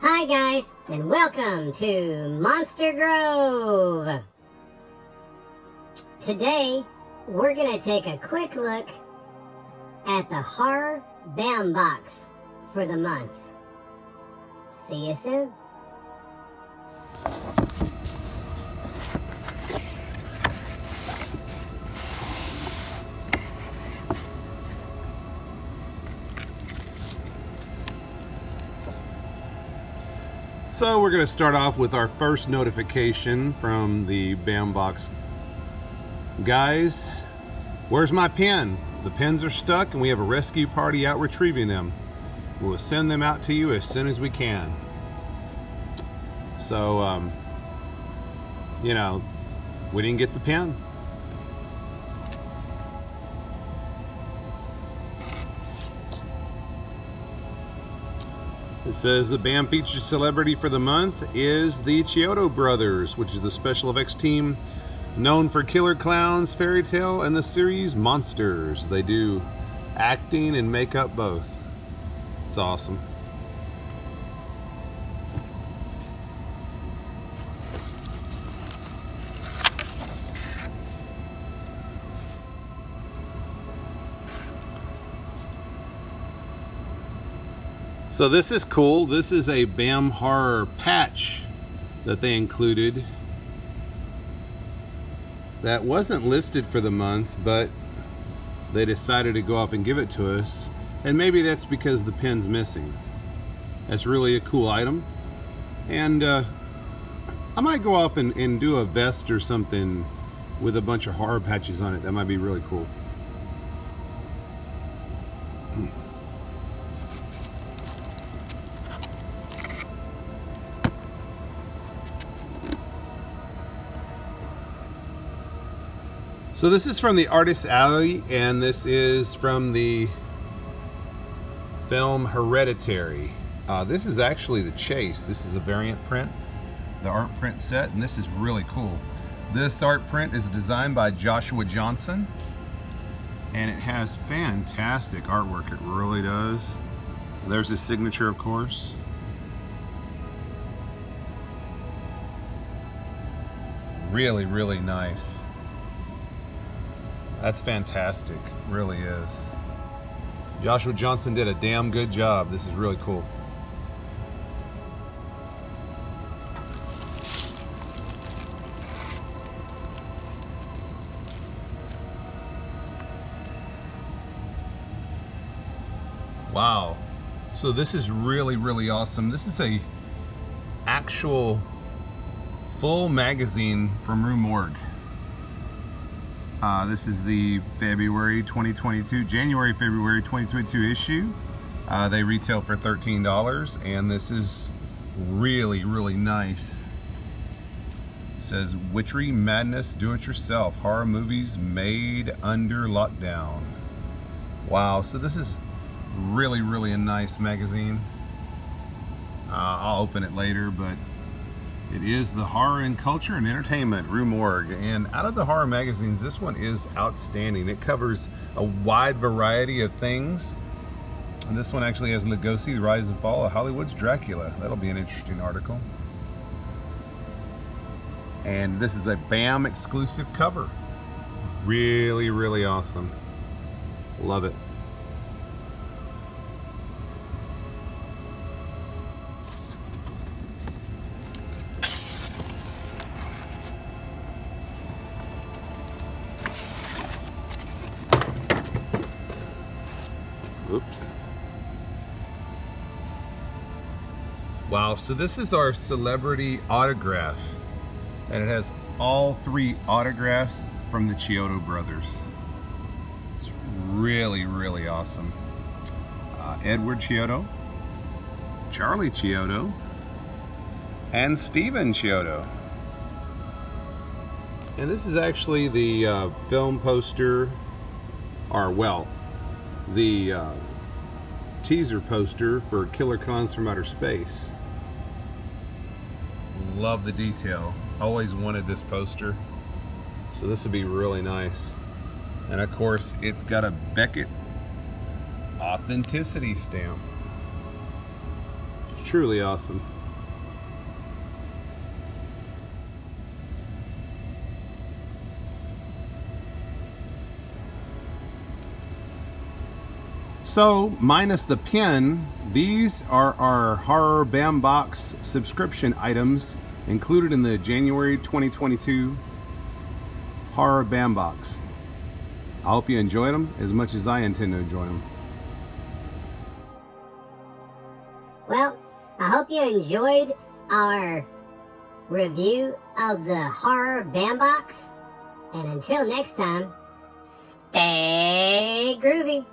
Hi guys, and welcome to Monster Grove. Today, we're gonna take a quick look at the horror Bambox for the month. See you soon. So we're going to start off with our first notification from the Bambox guys. Where's my pen? The pens are stuck and we have a rescue party out retrieving them. We'll send them out to you as soon as we can. So, you know, we didn't get the pen. It says the BAM featured celebrity for the month is the Chiodo Brothers, which is the special effects team known for Killer Klowns, Fairy Tale, and the series Monsters. They do acting and makeup both. It's awesome. So this is cool. This is a BAM horror patch that they included that wasn't listed for the month, but they decided to go off and give it to us. And maybe that's because the pen's missing. That's really a cool item. And I might go off and do a vest or something with a bunch of horror patches on it. That might be really cool. So this is from the Artist's Alley, and this is from the film Hereditary. This is actually the chase. This is a variant print, the art print set, and this is really cool. This art print is designed by Joshua Johnson, and it has fantastic artwork. It really does. There's his signature, of course. Really, really nice. That's fantastic, really is. Joshua Johnson did a damn good job. This is really cool. Wow. So this is really, really awesome. This is a actual full magazine from Rue Morgue. This is the January, February 2022 issue. They retail for $13, and this is really, really nice. It says, Witchery Madness Do-It-Yourself, Horror Movies Made Under Lockdown. Wow, so this is really, really a nice magazine. I'll open it later, but it is the Horror and Culture and Entertainment, Rue Morgue. And out of the horror magazines, this one is outstanding. It covers a wide variety of things. And this one actually has Lugosi, The Rise and Fall of Hollywood's Dracula. That'll be an interesting article. And this is a BAM exclusive cover. Really, really awesome. Love it. Oops. Wow, so this is our celebrity autograph, and it has all 3 autographs from the Chiodo Brothers. It's really, really awesome. Edward Chiodo, Charlie Chiodo, and Stephen Chiodo. And this is actually the film poster, or well, the teaser poster for Killer Klowns from Outer Space. Love the detail. Always wanted this poster, so this would be really nice. And of course, it's got a Beckett authenticity stamp. truly awesome. So, minus the pin, these are our Horror Bambox subscription items included in the January 2022 Horror Bambox. I hope you enjoyed them as much as I intend to enjoy them. Well, I hope you enjoyed our review of the Horror Bambox. And until next time, stay groovy.